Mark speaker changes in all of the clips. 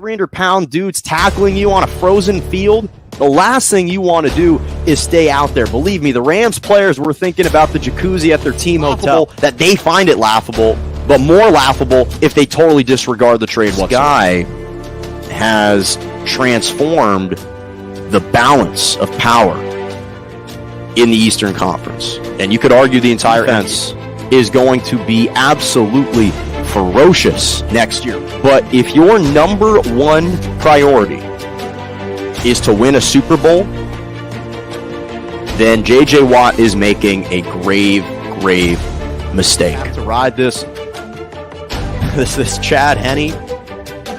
Speaker 1: 300-pound dudes tackling you on a frozen field, the last thing you want to do is stay out there. Believe me, the Rams players were thinking about the jacuzzi at their team hotel, that they find it laughable, but more laughable if they totally disregard the trade whatsoever. This guy has transformed the balance of power in the Eastern Conference. And you could argue the entire defense is going to be absolutely ferocious next year. But if your number one priority is to win a Super Bowl, then J.J. Watt is making a grave mistake. To ride this Chad Henne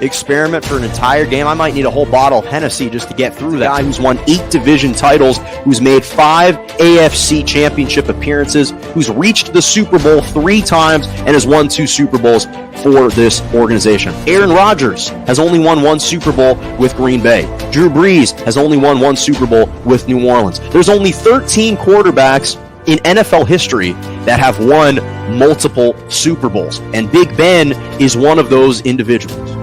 Speaker 1: experiment for an entire game, I might need a whole bottle of Hennessy just to get through that. Guy who's won 8 division titles, who's made 5 AFC championship appearances, who's reached the Super Bowl 3 times and has won 2 Super Bowls for this organization. Aaron Rodgers has only won 1 Super Bowl with Green Bay. Drew Brees has only won 1 Super Bowl with New Orleans. There's only 13 quarterbacks in NFL history that have won multiple Super Bowls, and Big Ben is one of those individuals.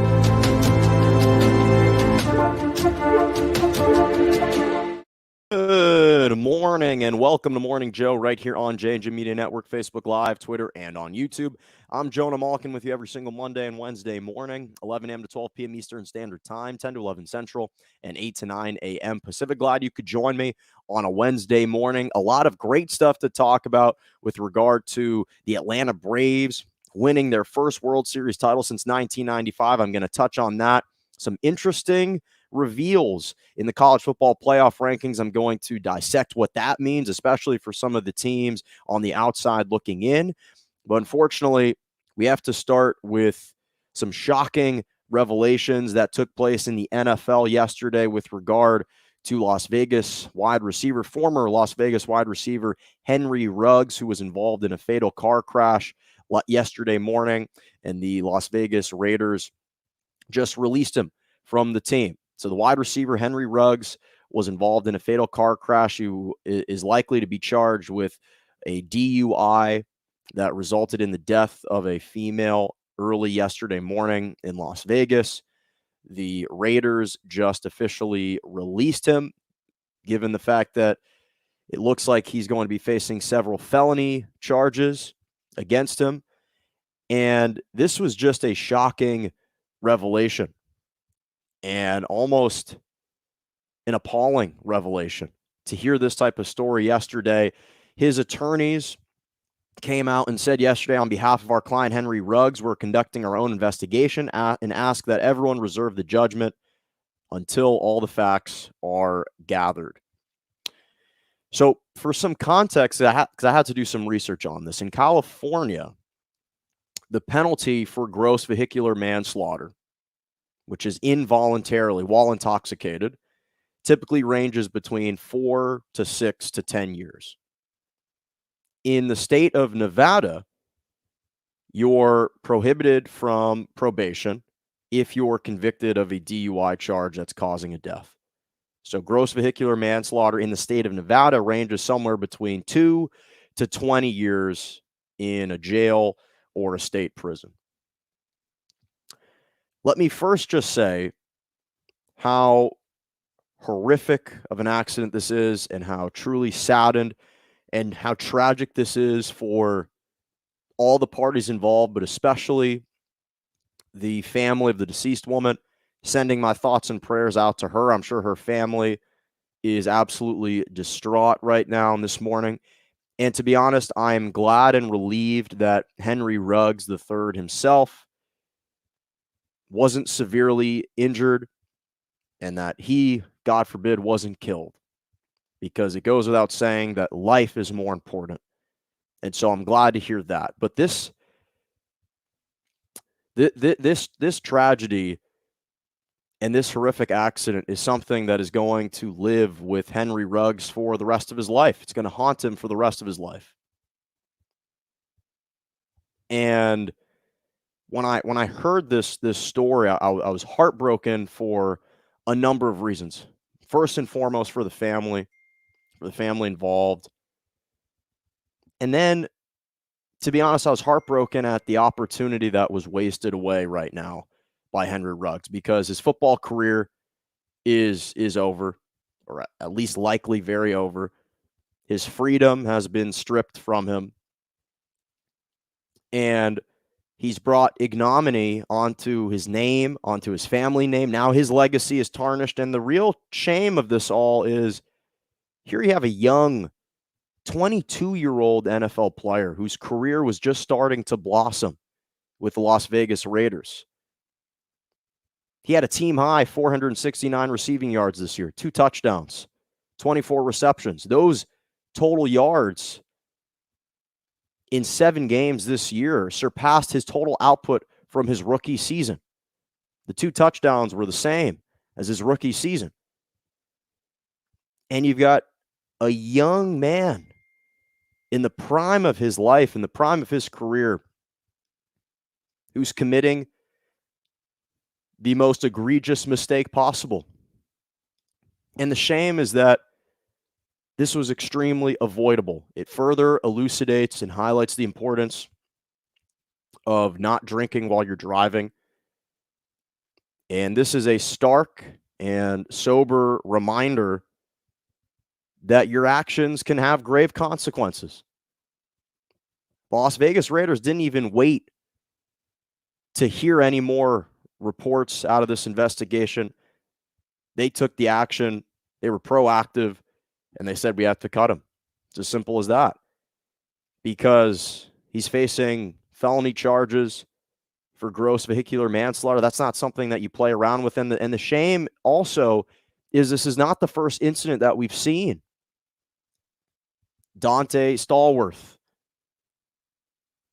Speaker 1: Good morning and welcome to Morning Joe right here on J&J Media Network, Facebook Live, Twitter, and on YouTube. I'm Jonah Malkin with you every single Monday and Wednesday morning, 11 a.m. to 12 p.m. Eastern Standard Time, 10 to 11 Central, and 8 to 9 a.m. Pacific. Glad you could join me on a Wednesday morning. A lot of great stuff to talk about with regard to the Atlanta Braves winning their first World Series title since 1995. I'm going to touch on that. Some interesting reveals in the college football playoff rankings. I'm going to dissect what that means, especially for some of the teams on the outside looking in. But unfortunately, we have to start with some shocking revelations that took place in the NFL yesterday with regard to former Las Vegas wide receiver Henry Ruggs, who was involved in a fatal car crash yesterday morning, and the Las Vegas Raiders just released him from the team. So the wide receiver, Henry Ruggs, was involved in a fatal car crash. Who is likely to be charged with a DUI that resulted in the death of a female early yesterday morning in Las Vegas. The Raiders just officially released him, given the fact that it looks like he's going to be facing several felony charges against him. And this was just a shocking revelation, and almost an appalling revelation to hear this type of story yesterday. His attorneys came out and said yesterday, on behalf of our client Henry Ruggs, we're conducting our own investigation and ask that everyone reserve the judgment until all the facts are gathered. So for some context, because I had to do some research on this, in California, the penalty for gross vehicular manslaughter, which is involuntarily while intoxicated, typically ranges between 4 to 6 to 10 years. In the state of Nevada, you're prohibited from probation if you're convicted of a DUI charge that's causing a death. So gross vehicular manslaughter in the state of Nevada ranges somewhere between 2 to 20 years in a jail or a state prison. Let me first just say how horrific of an accident this is, and how truly saddened and how tragic this is for all the parties involved, but especially the family of the deceased woman. Sending my thoughts and prayers out to her. I'm sure her family is absolutely distraught right now and this morning. And to be honest, I am glad and relieved that Henry Ruggs III himself wasn't severely injured, and that he, God forbid, wasn't killed, because it goes without saying that life is more important. And so I'm glad to hear that. But this tragedy and this horrific accident is something that is going to live with Henry Ruggs for the rest of his life. It's going to haunt him for the rest of his life. And when I heard this story, I was heartbroken for a number of reasons. First and foremost, for the family involved. And then, to be honest, I was heartbroken at the opportunity that was wasted away right now by Henry Ruggs because his football career is over, or at least likely very over. His freedom has been stripped from him, and he's brought ignominy onto his name, onto his family name. Now his legacy is tarnished, and the real shame of this all is here you have a young 22-year-old NFL player whose career was just starting to blossom with the Las Vegas Raiders. He had a team high 469 receiving yards this year, 2 touchdowns, 24 receptions. Those total yards in 7 games this year surpassed his total output from his rookie season. The 2 touchdowns were the same as his rookie season. And you've got a young man in the prime of his life, in the prime of his career, who's committing the most egregious mistake possible. And the shame is that this was extremely avoidable. It further elucidates and highlights the importance of not drinking while you're driving. And this is a stark and sober reminder that your actions can have grave consequences. The Las Vegas Raiders didn't even wait to hear any more reports out of this investigation. They took the action. They were proactive, and they said we have to cut him. It's as simple as that. Because he's facing felony charges for gross vehicular manslaughter. That's not something that you play around with. And the shame also is this is not the first incident that we've seen. Dante Stallworth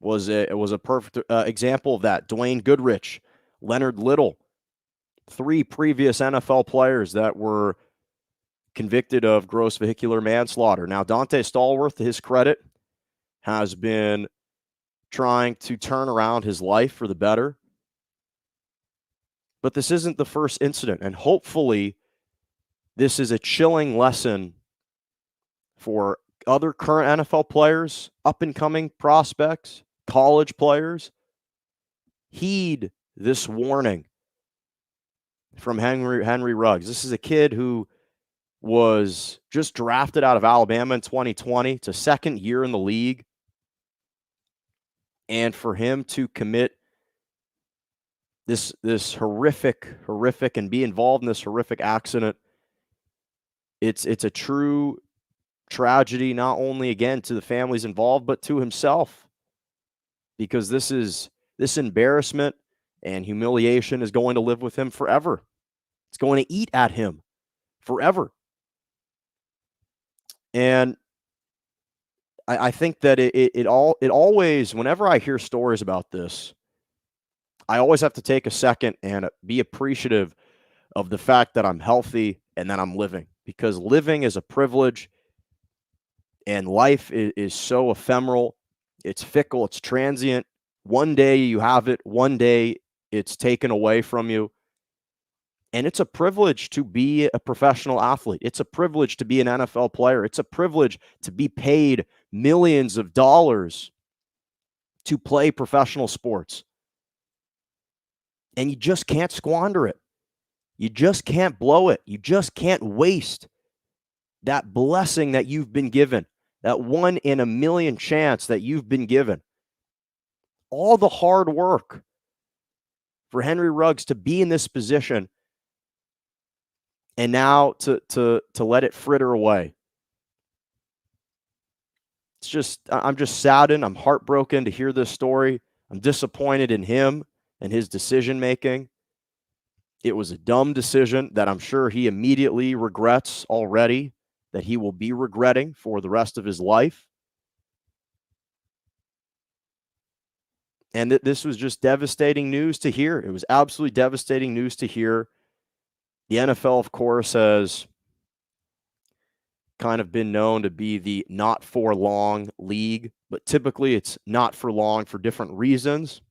Speaker 1: was a perfect example of that. Dwayne Goodrich, Leonard Little, 3 previous NFL players that were convicted of gross vehicular manslaughter. Now, Dante Stallworth, to his credit, has been trying to turn around his life for the better. But this isn't the first incident, and hopefully this is a chilling lesson for other current NFL players, up-and-coming prospects, college players. Heed this warning from Henry Ruggs. This is a kid who was just drafted out of Alabama in 2020. It's a second year in the league. And for him to commit this horrific, and be involved in this horrific accident, it's a true tragedy, not only, again, to the families involved, but to himself. Because this embarrassment and humiliation is going to live with him forever. It's going to eat at him forever. And I think that it always, whenever I hear stories about this, I always have to take a second and be appreciative of the fact that I'm healthy and that I'm living. Because living is a privilege, and life is so ephemeral. It's fickle. It's transient. One day you have it. One day it's taken away from you. And it's a privilege to be a professional athlete. It's a privilege to be an NFL player. It's a privilege to be paid millions of dollars to play professional sports. And you just can't squander it. You just can't blow it. You just can't waste that blessing that you've been given, that 1 in a million chance that you've been given. All the hard work for Henry Ruggs to be in this position, and now to let it fritter away. I'm just saddened. I'm heartbroken to hear this story. I'm disappointed in him and his decision making. It was a dumb decision that I'm sure he immediately regrets already, that he will be regretting for the rest of his life. And this was just devastating news to hear. It was absolutely devastating news to hear. The NFL, of course, has kind of been known to be the not for long league, but typically it's not for long for different reasons.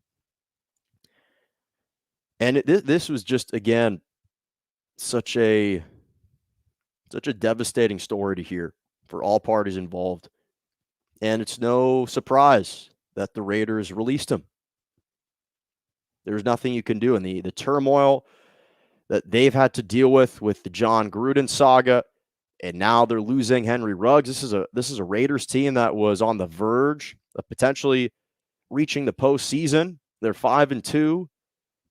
Speaker 1: And this was just, again, such a devastating story to hear for all parties involved. And it's no surprise that the Raiders released him. There's nothing you can do. And the turmoil that they've had to deal with the John Gruden saga, and now they're losing Henry Ruggs. This is a Raiders team that was on the verge of potentially reaching the postseason. They're 5-2,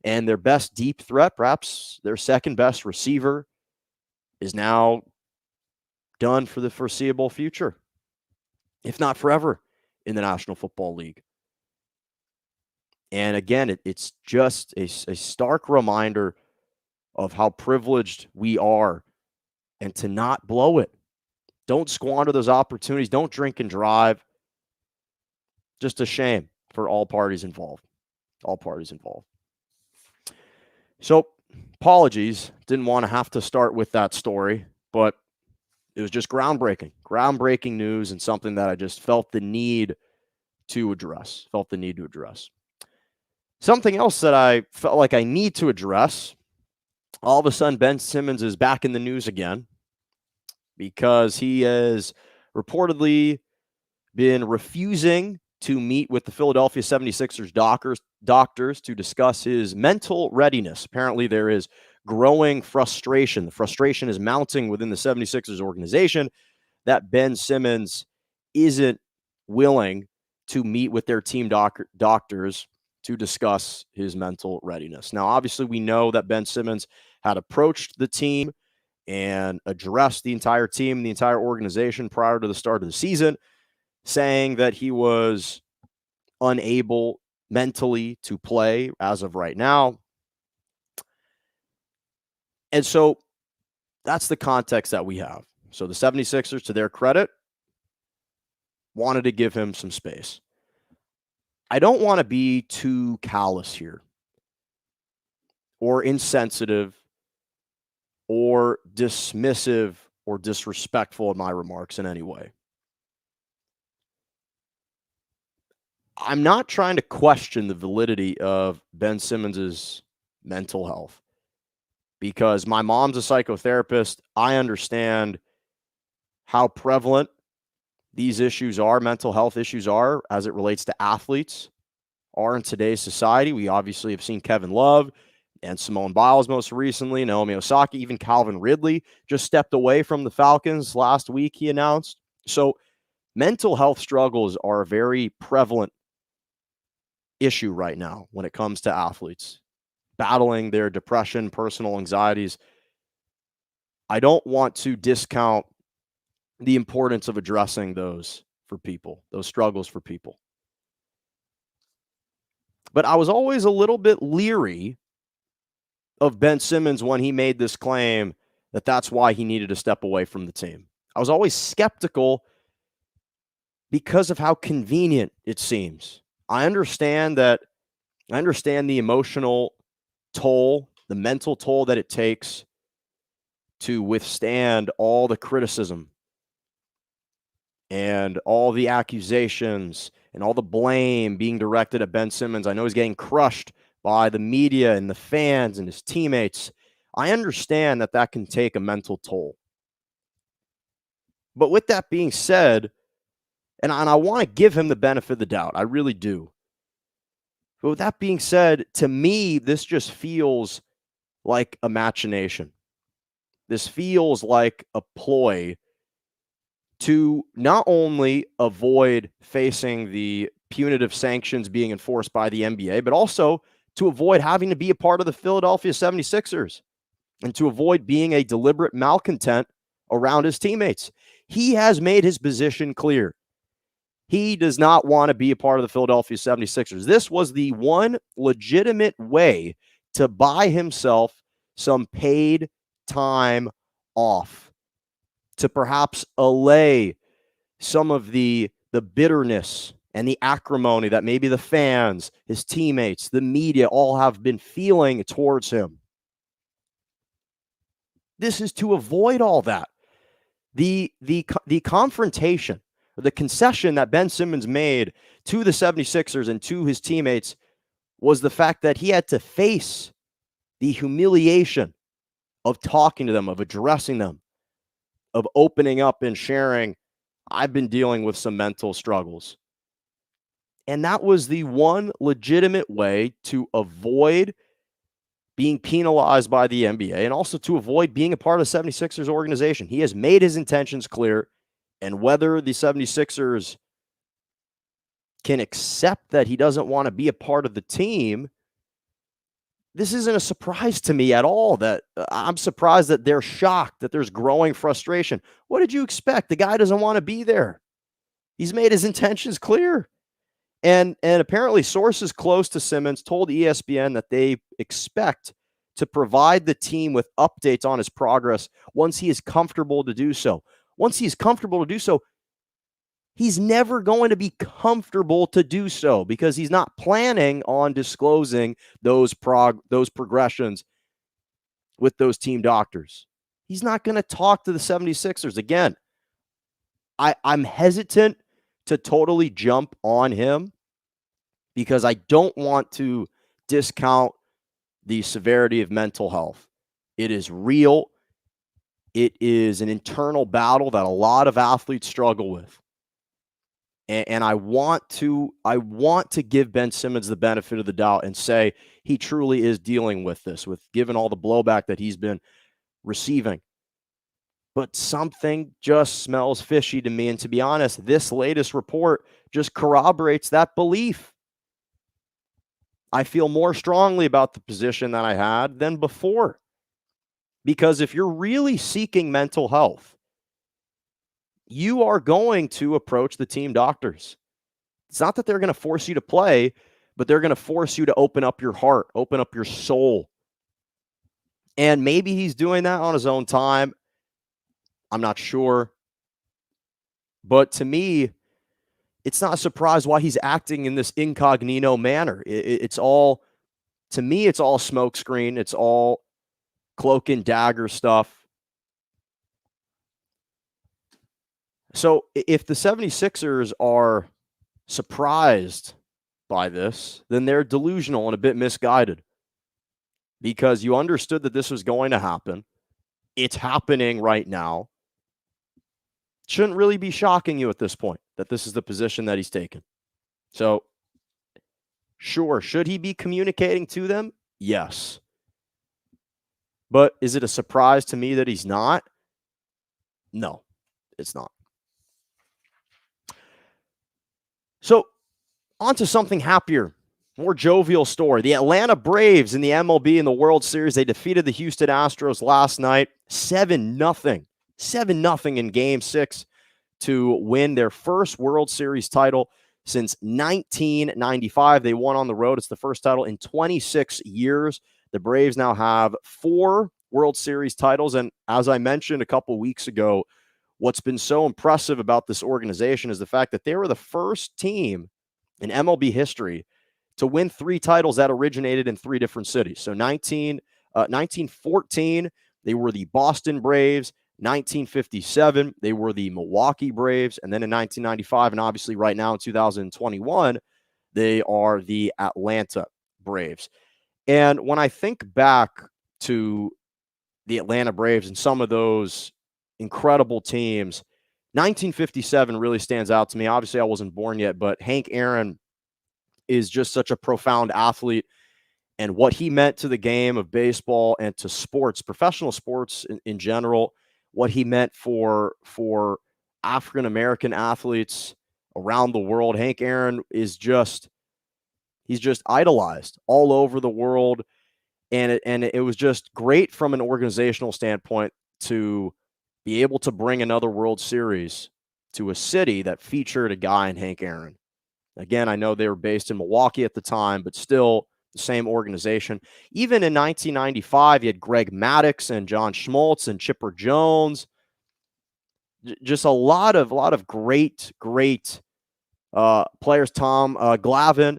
Speaker 1: and their best deep threat, perhaps their second best receiver, is now done for the foreseeable future, if not forever, in the National Football League. And again, it's just a stark reminder of how privileged we are, and to not blow it. Don't squander those opportunities. Don't drink and drive. Just a shame for all parties involved. All parties involved. So, apologies. Didn't want to have to start with that story, but it was just groundbreaking. Groundbreaking news, and something that I just felt the need to address. Something else that I felt like I need to address. All of a sudden, Ben Simmons is back in the news again because he has reportedly been refusing to meet with the Philadelphia 76ers doctors to discuss his mental readiness. Apparently, there is growing frustration. The frustration is mounting within the 76ers organization that Ben Simmons isn't willing to meet with their team doctors to discuss his mental readiness. Now, obviously, we know that Ben Simmons had approached the team and addressed the entire team, the entire organization prior to the start of the season, saying that he was unable mentally to play as of right now. And so that's the context that we have. So the 76ers, to their credit, wanted to give him some space. I don't want to be too callous here, or insensitive, or dismissive, or disrespectful in my remarks in any way. I'm not trying to question the validity of Ben Simmons' mental health, because my mom's a psychotherapist. I understand how prevalent these issues are, mental health issues are, as it relates to athletes, are in today's society. We obviously have seen Kevin Love and Simone Biles most recently, Naomi Osaka, even Calvin Ridley just stepped away from the Falcons last week, he announced. So mental health struggles are a very prevalent issue right now when it comes to athletes battling their depression, personal anxieties. I don't want to discount the importance of addressing those for people, those struggles for people. But I was always a little bit leery of Ben Simmons when he made this claim that that's why he needed to step away from the team. I was always skeptical because of how convenient it seems. I understand the emotional toll, the mental toll that it takes to withstand all the criticism and all the accusations and all the blame being directed at Ben Simmons. I know he's getting crushed by the media and the fans and his teammates. I understand that can take a mental toll. But with that being said, and I want to give him the benefit of the doubt, I really do. But with that being said, to me, this just feels like a machination. This feels like a ploy to not only avoid facing the punitive sanctions being enforced by the NBA, but also to avoid having to be a part of the Philadelphia 76ers and to avoid being a deliberate malcontent around his teammates. He has made his position clear. He does not want to be a part of the Philadelphia 76ers. This was the one legitimate way to buy himself some paid time off, to perhaps allay some of the bitterness and the acrimony that maybe the fans, his teammates, the media all have been feeling towards him. This is to avoid all that. The confrontation, the concession that Ben Simmons made to the 76ers and to his teammates was the fact that he had to face the humiliation of talking to them, of addressing them, of opening up and sharing, I've been dealing with some mental struggles. And that was the one legitimate way to avoid being penalized by the NBA and also to avoid being a part of the 76ers organization. He has made his intentions clear, and whether the 76ers can accept that he doesn't want to be a part of the team, this isn't a surprise to me at all. That I'm surprised that they're shocked, that there's growing frustration. What did you expect? The guy doesn't want to be there. He's made his intentions clear. And apparently sources close to Simmons told ESPN that they expect to provide the team with updates on his progress once he is comfortable to do so. Once he's comfortable to do so, he's never going to be comfortable to do so because he's not planning on disclosing those progressions with those team doctors. He's not going to talk to the 76ers. Again, I'm hesitant to totally jump on him because I don't want to discount the severity of mental health. It is real. It is an internal battle that a lot of athletes struggle with. And I want to give Ben Simmons the benefit of the doubt and say he truly is dealing with this, given all the blowback that he's been receiving. But something just smells fishy to me. And to be honest, this latest report just corroborates that belief. I feel more strongly about the position that I had than before. Because if you're really seeking mental health, you are going to approach the team doctors. It's not that they're going to force you to play, but they're going to force you to open up your heart, open up your soul. And maybe he's doing that on his own time. I'm not sure. But to me, it's not a surprise why he's acting in this incognito manner. It's all, to me, it's all smokescreen. It's all cloak and dagger stuff. So if the 76ers are surprised by this, then they're delusional and a bit misguided because you understood that this was going to happen. It's happening right now. Shouldn't really be shocking you at this point that this is the position that he's taken. So, sure, should he be communicating to them? Yes. But is it a surprise to me that he's not? No, it's not. So, on to something happier, more jovial story. The Atlanta Braves in the MLB in the World Series, they defeated the Houston Astros last night 7-0. 7-0 in Game 6 to win their first World Series title since 1995. They won on the road. It's the first title in 26 years. The Braves now have 4 World Series titles. And as I mentioned a couple weeks ago, what's been so impressive about this organization is the fact that they were the first team in MLB history to win 3 titles that originated in 3 different cities. So 1914, they were the Boston Braves. 1957, they were the Milwaukee Braves. And then in 1995, and obviously right now in 2021, they are the Atlanta Braves. And when I think back to the Atlanta Braves and some of those incredible teams, 1957 really stands out to me. Obviously, I wasn't born yet, but Hank Aaron is just such a profound athlete, and what he meant to the game of baseball and to sports, professional sports in general, what he meant for African-American athletes around the world. Hank Aaron is he's just idolized all over the world. And it was just great from an organizational standpoint to be able to bring another World Series to a city that featured a guy in Hank Aaron. Again, I know they were based in Milwaukee at the time, but still the same organization. Even in 1995, you had Greg Maddux and John Schmaltz and Chipper Jones. Just a lot of great players. Tom Glavine.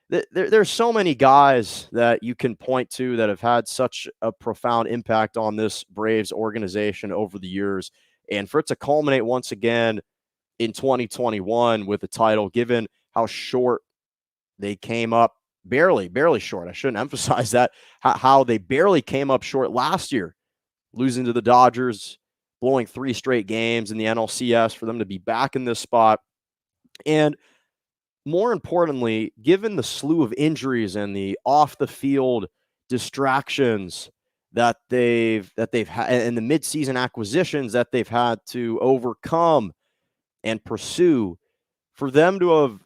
Speaker 1: There's so many guys that you can point to that have had such a profound impact on this Braves organization over the years. And for it to culminate once again in 2021 with a title, given how short they came up, barely short. I shouldn't emphasize that, how they barely came up short last year, losing to the Dodgers, blowing 3 straight games in the NLCS, for them to be back in this spot. And more importantly, given the slew of injuries and the off the field distractions that they've had and the midseason acquisitions that they've had to overcome and pursue, for them to have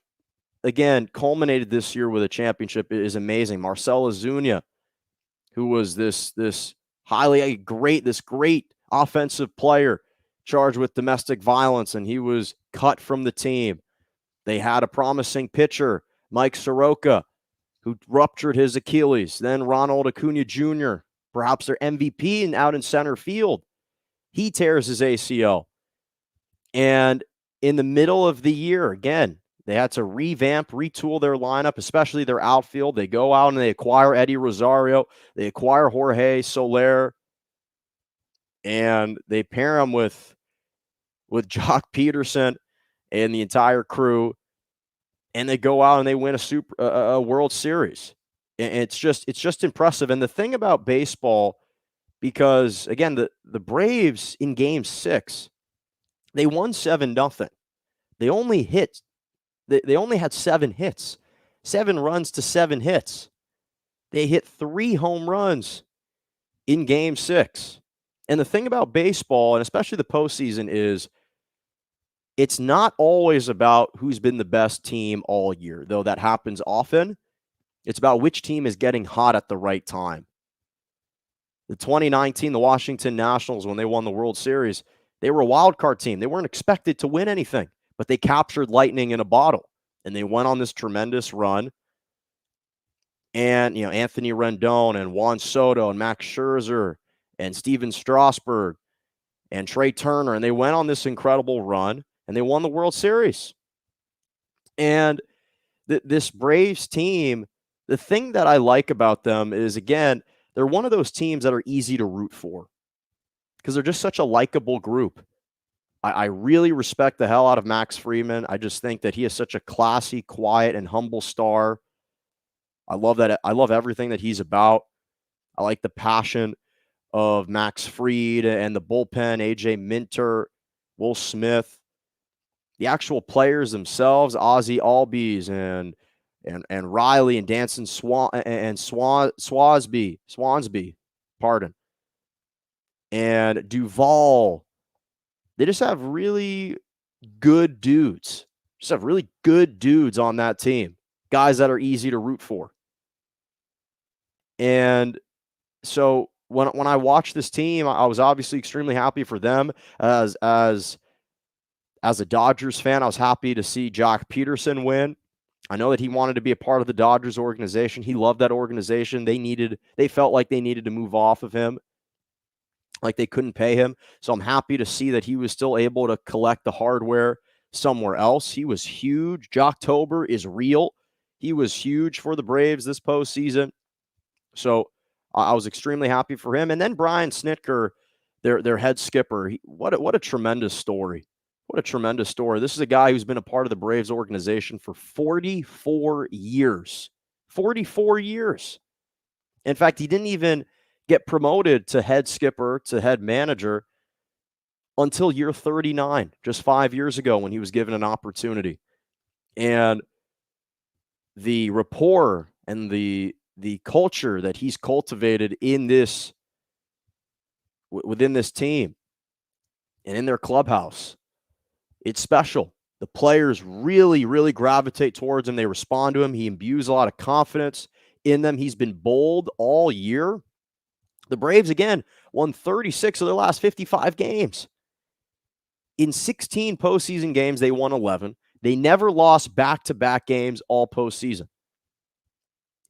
Speaker 1: again culminated this year with a championship is amazing. Marcell Ozuna, who was this great offensive player charged with domestic violence, and he was cut from the team. They had a promising pitcher, Mike Soroka, who ruptured his Achilles. Then Ronald Acuna Jr., perhaps their MVP, and out in center field, he tears his ACL. And in the middle of the year, again, they had to retool their lineup, especially their outfield. They go out and they acquire Eddie Rosario. They acquire Jorge Soler. And they pair him with Jock Peterson and the entire crew. And they go out and they win a World Series. And it's just impressive. And the thing about baseball, because, again, the Braves in Game 6, they won 7-0. They only had 7 hits, 7 runs to 7 hits. They hit 3 home runs in Game 6. And the thing about baseball, and especially the postseason, is it's not always about who's been the best team all year, though that happens often. It's about which team is getting hot at the right time. The 2019, the Washington Nationals, when they won the World Series, they were a wild card team. They weren't expected to win anything, but they captured lightning in a bottle, and they went on this tremendous run. And, Anthony Rendon and Juan Soto and Max Scherzer and Steven Strasburg and Trey Turner, and they went on this incredible run, and they won the World Series. And this Braves team, the thing that I like about them is, again, they're one of those teams that are easy to root for because they're just such a likable group. I really respect the hell out of Max Friedman. I just think that he is such a classy, quiet, and humble star. I love that. I love everything that he's about. I like the passion of Max Fried and the bullpen, AJ Minter, Will Smith, the actual players themselves, Ozzie Albies and Riley and Danson Swansby, pardon, and Duvall. They just have really good dudes. Just have really good dudes on that team. Guys that are easy to root for. And so when I watched this team, I was obviously extremely happy for them. As a Dodgers fan, I was happy to see Jock Peterson win. I know that he wanted to be a part of the Dodgers organization. He loved that organization. They felt like they needed to move off of him, like they couldn't pay him. So I'm happy to see that he was still able to collect the hardware somewhere else. He was huge. Jocktober is real. He was huge for the Braves this postseason. So I was extremely happy for him. And then Brian Snitker, their head skipper, what a tremendous story. What a tremendous story. This is a guy who's been a part of the Braves organization for 44 years. 44 years. In fact, he didn't even get promoted to head skipper, to head manager, until year 39, just 5 years ago when he was given an opportunity. And the rapport and the culture that he's cultivated within this team and in their clubhouse, it's special. The players really, really gravitate towards him. They respond to him. He imbues a lot of confidence in them. He's been bold all year. The Braves, again, won 36 of their last 55 games. In 16 postseason games, they won 11. They never lost back-to-back games all postseason.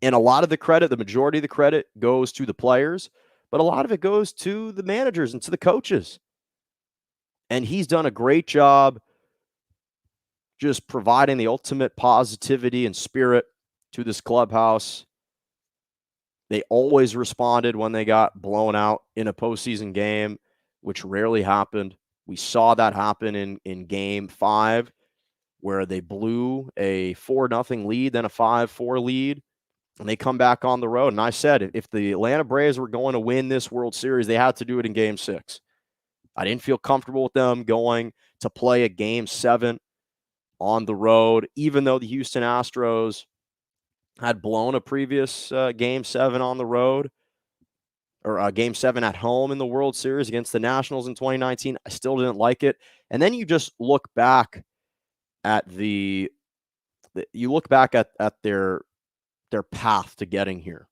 Speaker 1: And a lot of the credit, the majority of the credit, goes to the players, but a lot of it goes to the managers and to the coaches. And he's done a great job just providing the ultimate positivity and spirit to this clubhouse. They always responded when they got blown out in a postseason game, which rarely happened. We saw that happen in Game 5, where they blew a 4-0 lead, then a 5-4 lead, and they come back on the road. And I said, if the Atlanta Braves were going to win this World Series, they had to do it in Game 6. I didn't feel comfortable with them going to play a Game 7 on the road, even though the Houston Astros had blown a previous Game 7 on the road, or Game 7 at home in the World Series against the Nationals in 2019. I still didn't like it. And then you just look back at their path to getting here.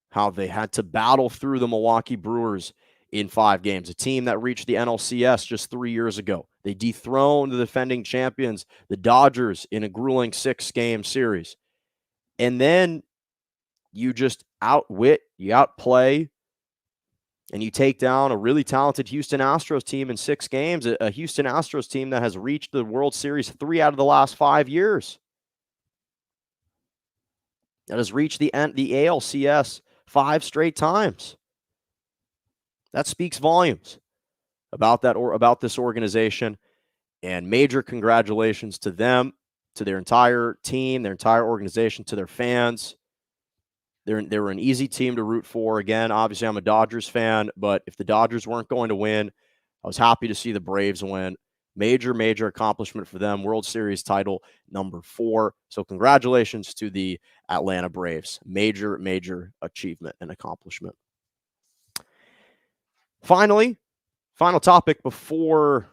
Speaker 1: How they had to battle through the Milwaukee Brewers in 5 games, a team that reached the NLCS just 3 years ago. They dethroned the defending champions, the Dodgers, in a grueling 6-game series. And then you just outwit, you outplay, and you take down a really talented Houston Astros team in 6 games, a Houston Astros team that has reached the World Series 3 out of the last 5 years. That has reached the ALCS 5 straight times. That speaks volumes about this organization, and major congratulations to them, to their entire team, their entire organization, to their fans. They were an easy team to root for. Again, obviously, I'm a Dodgers fan, but if the Dodgers weren't going to win, I was happy to see the Braves win. Major accomplishment for them. World Series title number 4. So congratulations to the Atlanta Braves. Major achievement and accomplishment. Finally, final topic before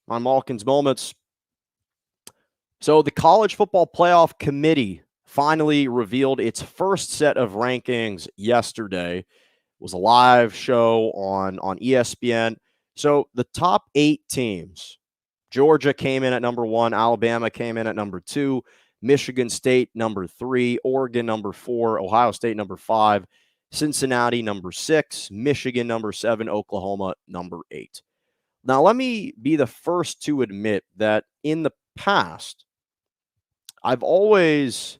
Speaker 1: my Malkin's Moments. So the College Football Playoff Committee finally revealed its first set of rankings yesterday. It was a live show on ESPN. So the top 8 teams, Georgia came in at number 1, Alabama came in at number 2, Michigan State number 3, Oregon number 4, Ohio State number 5, Cincinnati number 6, Michigan number 7, Oklahoma number 8. Now, let me be the first to admit that in the past, I've always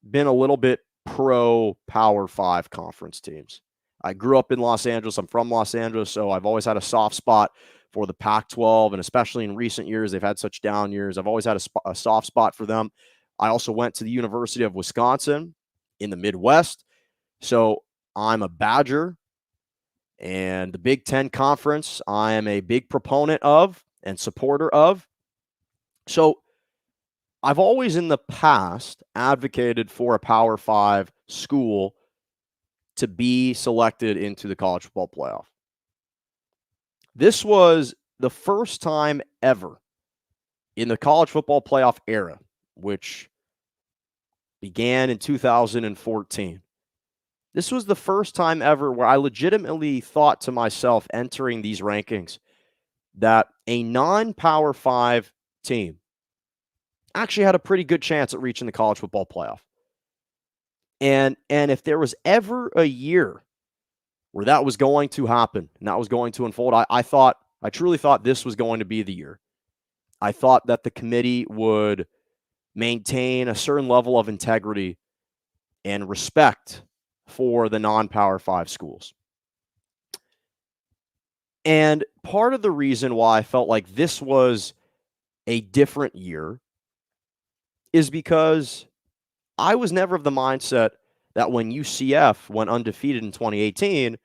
Speaker 1: been a little bit pro Power 5 conference teams. I grew up in Los Angeles. I'm from Los Angeles, so I've always had a soft spot for the Pac-12, and especially in recent years, they've had such down years. I've always had a soft spot for them. I also went to the University of Wisconsin in the Midwest, so I'm a Badger, and the Big Ten Conference, I am a big proponent of and supporter of. So I've always in the past advocated for a Power 5 school to be selected into the college football playoff. This was the first time ever in the college football playoff era, which began in 2014. This was the first time ever where I legitimately thought to myself entering these rankings that a non-Power 5 team actually had a pretty good chance at reaching the college football playoff. And if there was ever a year where that was going to happen and that was going to unfold, I truly thought this was going to be the year. I thought that the committee would maintain a certain level of integrity and respect for the non-Power 5 schools. And part of the reason why I felt like this was a different year is because I was never of the mindset that when UCF went undefeated in 2018,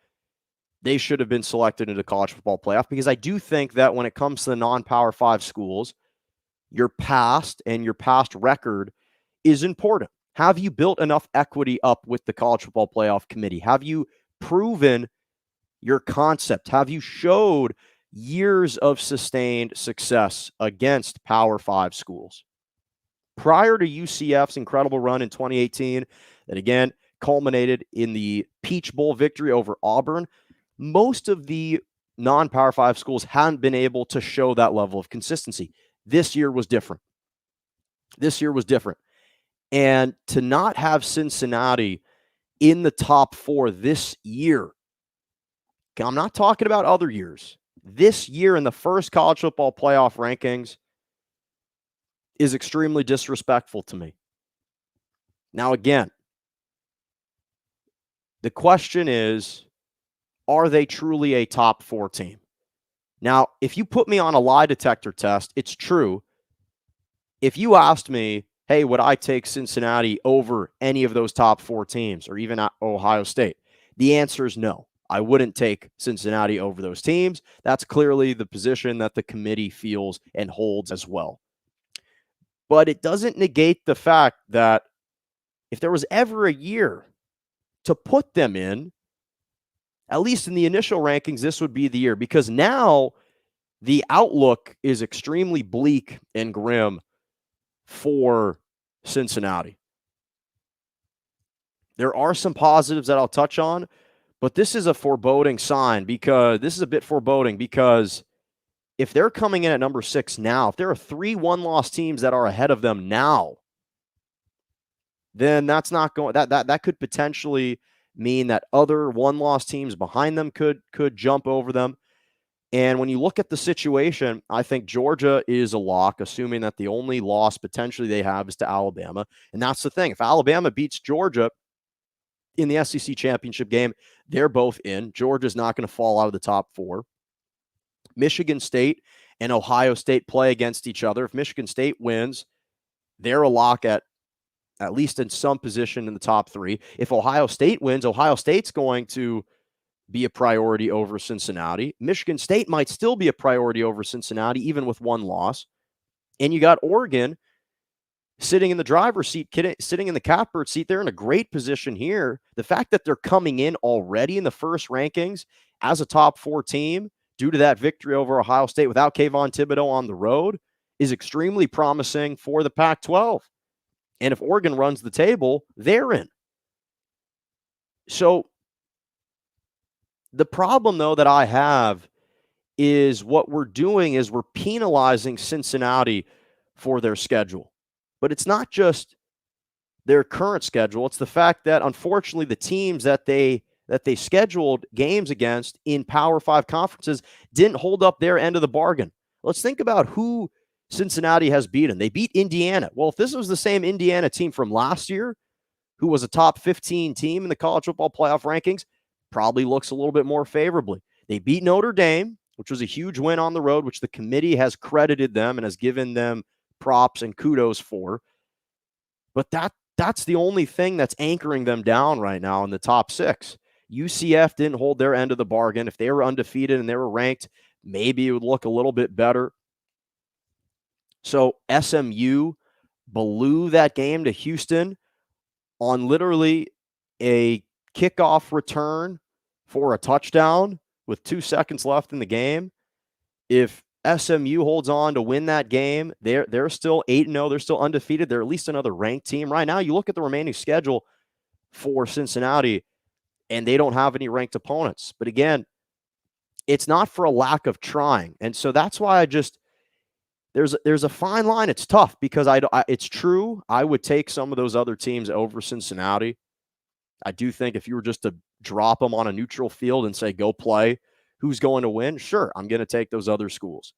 Speaker 1: they should have been selected into the college football playoff, because I do think that when it comes to the non-Power 5 schools, your past and your past record is important. Have you built enough equity up with the college football playoff committee? Have you proven your concept? Have you showed years of sustained success against Power 5 schools? Prior to UCF's incredible run in 2018, that again culminated in the Peach Bowl victory over Auburn, most of the non-Power 5 schools hadn't been able to show that level of consistency. This year was different. And to not have Cincinnati in the top 4 this year, I'm not talking about other years, this year in the first college football playoff rankings, is extremely disrespectful to me. Now, again, the question is, are they truly a top 4 team? Now, if you put me on a lie detector test, it's true. If you asked me, hey, would I take Cincinnati over any of those top 4 teams or even Ohio State? The answer is no. I wouldn't take Cincinnati over those teams. That's clearly the position that the committee feels and holds as well. But it doesn't negate the fact that if there was ever a year to put them in, at least in the initial rankings, this would be the year, because now the outlook is extremely bleak and grim for Cincinnati. There are some positives that I'll touch on, but this is a foreboding sign, because this is a bit foreboding, because if they're coming in at number 6 now, if there are 3 one-loss teams that are ahead of them now, then that's not going, that could potentially mean that other one-loss teams behind them could jump over them. And when you look at the situation, I think Georgia is a lock, assuming that the only loss potentially they have is to Alabama. And that's the thing. If Alabama beats Georgia in the SEC championship game, they're both in. Georgia's not going to fall out of the top 4. Michigan State and Ohio State play against each other. If Michigan State wins, they're a lock at least in some position in the top 3. If Ohio State wins, Ohio State's going to be a priority over Cincinnati. Michigan State might still be a priority over Cincinnati, even with one loss. And you got Oregon sitting in the driver's seat, sitting in the catbird seat. They're in a great position here. The fact that they're coming in already in the first rankings as a top 4 team due to that victory over Ohio State without Kayvon Thibodeau on the road is extremely promising for the Pac-12. And if Oregon runs the table, they're in. So the problem, though, that I have is what we're doing is we're penalizing Cincinnati for their schedule. But it's not just their current schedule. It's the fact that, unfortunately, the teams that they scheduled games against in Power 5 conferences didn't hold up their end of the bargain. Let's think about who Cincinnati has beaten. They beat Indiana. Well, if this was the same Indiana team from last year, who was a top 15 team in the college football playoff rankings, probably looks a little bit more favorably. They beat Notre Dame, which was a huge win on the road, which the committee has credited them and has given them props and kudos for. But that's the only thing that's anchoring them down right now in the top 6. UCF didn't hold their end of the bargain. If they were undefeated and they were ranked, maybe it would look a little bit better. So SMU blew that game to Houston on literally a kickoff return for a touchdown with 2 seconds left in the game. If SMU holds on to win that game, they're still 8-0. They're still undefeated. They're at least another ranked team. Right now, you look at the remaining schedule for Cincinnati, and they don't have any ranked opponents. But again, it's not for a lack of trying. And so that's why there's a fine line. It's tough because it's true. I would take some of those other teams over Cincinnati. I do think if you were just to drop them on a neutral field and say, go play, who's going to win? Sure, I'm going to take those other schools.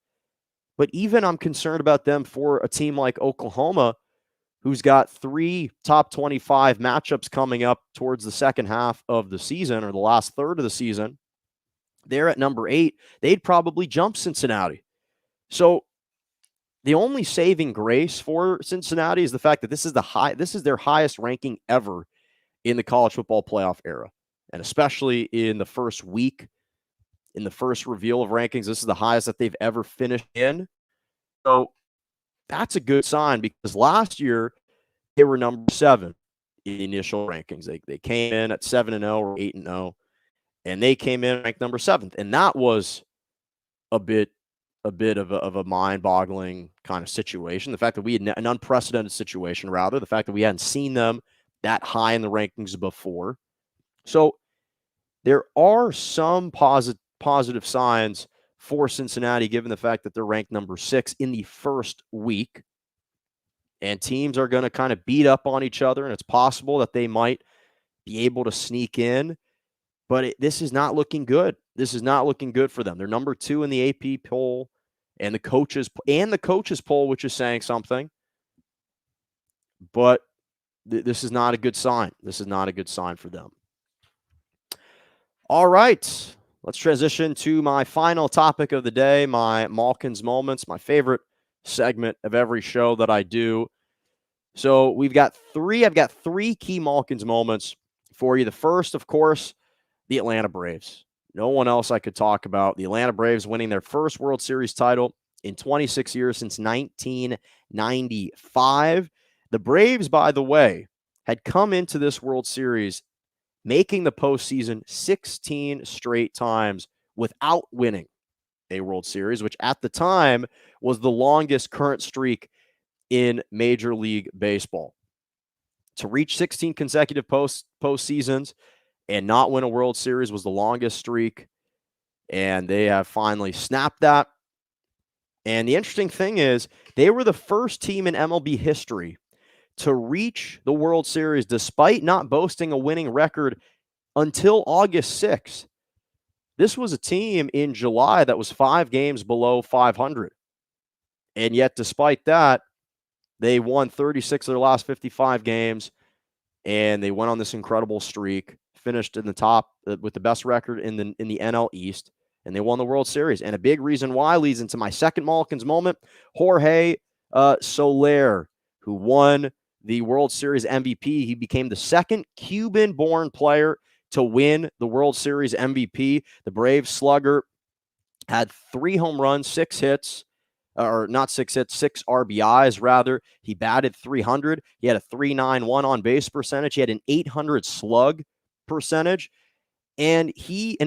Speaker 1: But even I'm concerned about them for a team like Oklahoma, who's got 3 top 25 matchups coming up towards the second half of the season or the last third of the season. They're at number 8. They'd probably jump Cincinnati. So the only saving grace for Cincinnati is the fact that this is their highest ranking ever in the college football playoff era. And especially in the first week, in the first reveal of rankings, this is the highest that they've ever finished in. So that's a good sign, because last year they were number 7 in the initial rankings. They came in at 7-0 or 8-0, and they came in ranked number 7th. And that was a bit of a mind-boggling kind of situation. The fact that we had an unprecedented situation, rather, the fact that we hadn't seen them that high in the rankings before. So there are some positive signs for Cincinnati, given the fact that they're ranked number 6 in the first week. And teams are going to kind of beat up on each other, and it's possible that they might be able to sneak in. But this is not looking good. This is not looking good for them. They're number 2 in the AP poll and the coaches poll, which is saying something. But this is not a good sign. This is not a good sign for them. All right, let's transition to my final topic of the day, my Malkin's Moments, my favorite segment of every show that I do. So I've got 3 key Malkin's Moments for you. The first, of course, the Atlanta Braves. No one else I could talk about. The Atlanta Braves winning their first World Series title in 26 years, since 19 95. The Braves, by the way, had come into this World Series making the postseason 16 straight times without winning a World Series, which at the time was the longest current streak in Major League Baseball. To reach 16 consecutive postseasons and not win a World Series was the longest streak, and they have finally snapped that. And the interesting thing is, they were the first team in MLB history to reach the World Series despite not boasting a winning record until August 6th. This was a team in July that was 5 games below 500. And yet, despite that, they won 36 of their last 55 games, and they went on this incredible streak, finished in the top with the best record in the NL East, and they won the World Series. And a big reason why leads into my second Mullikins moment. Jorge Soler, who won the World Series MVP. He became the second Cuban-born player to win the World Series MVP. The Braves slugger had 3 home runs, 6 hits, or not 6 hits, 6 RBIs rather. He batted .300. He had a .391 on base percentage. He had an .800 slug percentage. And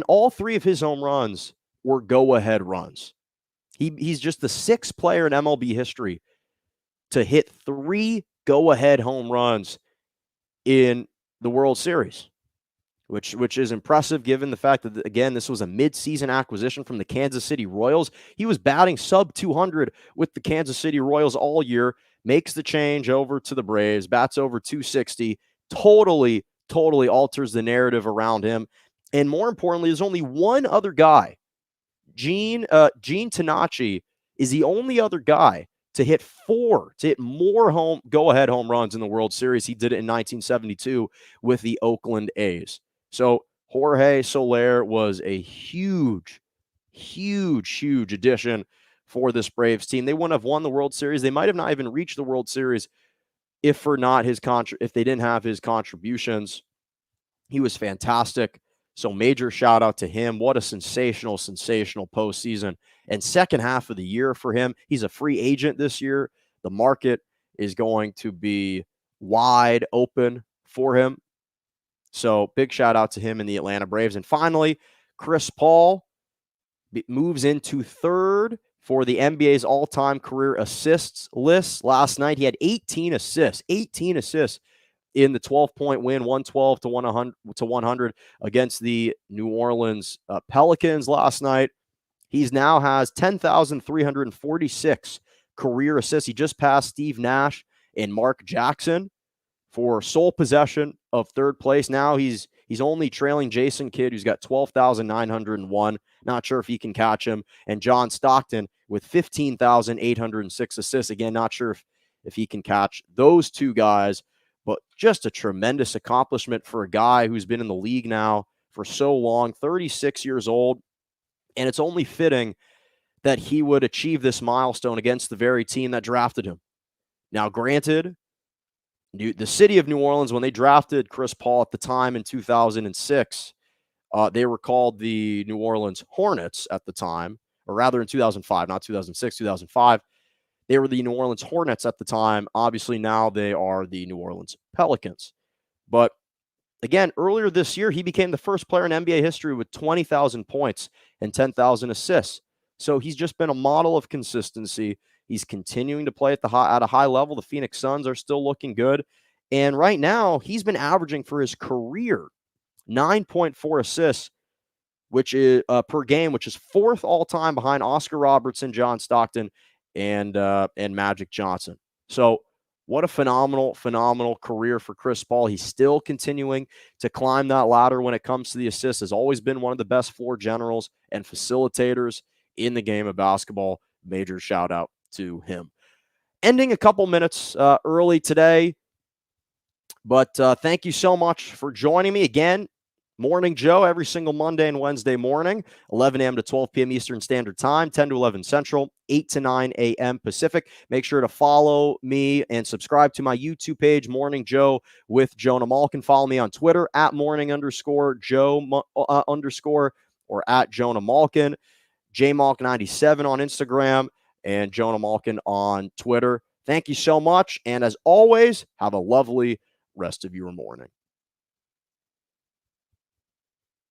Speaker 1: all 3 of his home runs were go-ahead runs. He's just the 6th player in MLB history to hit 3 go-ahead home runs in the World Series, which is impressive given the fact that, again, this was a mid-season acquisition from the Kansas City Royals. He was batting sub .200 with the Kansas City Royals all year, makes the change over to the Braves, bats over .260, totally alters the narrative around him. And more importantly, there's only one other guy. Gene Tenace is the only other guy to hit more go-ahead home runs in the World Series. He did it in 1972 with the Oakland A's. So Jorge Soler was a huge addition for this Braves team. They wouldn't have won the World Series. They might have not even reached the World Series if they didn't have his contributions. He was fantastic. So major shout out to him. What a sensational postseason and second half of the year for him. He's a free agent this year. The market is going to be wide open for him. So big shout out to him and the Atlanta Braves. And finally, Chris Paul moves into 3rd for the NBA's all-time career assists list. Last night, he had 18 assists in the 12-point win, 112 to 100 against the New Orleans Pelicans last night. He now has 10,346 career assists. He just passed Steve Nash and Mark Jackson for sole possession of 3rd place. Now he's only trailing Jason Kidd, who's got 12,901. Not sure if he can catch him. And John Stockton with 15,806 assists. Again, not sure if he can catch those 2 guys. But just a tremendous accomplishment for a guy who's been in the league now for so long, 36 years old. And it's only fitting that he would achieve this milestone against the very team that drafted him. Now, granted, the city of New Orleans, when they drafted Chris Paul at the time in 2006, they were called the New Orleans Hornets at the time, or rather in 2005, not 2006, 2005. They were the New Orleans Hornets at the time. Obviously, now they are the New Orleans Pelicans. But again, earlier this year, he became the first player in NBA history with 20,000 points and 10,000 assists. So he's just been a model of consistency. He's continuing to play at a high level. The Phoenix Suns are still looking good. And right now, he's been averaging for his career 9.4 assists, which is per game, which is 4th all-time behind Oscar Robertson, John Stockton, and Magic Johnson. So what a phenomenal career for Chris Paul. He's still continuing to climb that ladder when it comes to the assists. Has always been one of the best floor generals and facilitators in the game of basketball. Major shout out to him. Ending a couple minutes early today, but thank you so much for joining me again. Morning Joe every single Monday and Wednesday morning, 11 a.m. to 12 p.m. Eastern Standard Time, 10 to 11 Central, 8 to 9 a.m. Pacific. Make sure to follow me and subscribe to my YouTube page, Morning Joe with Jonah Malkin. Follow me on Twitter at morning_Joe_ or at Jonah Malkin, JMalk97 on Instagram, and Jonah Malkin on Twitter. Thank you so much. And as always, have a lovely rest of your morning.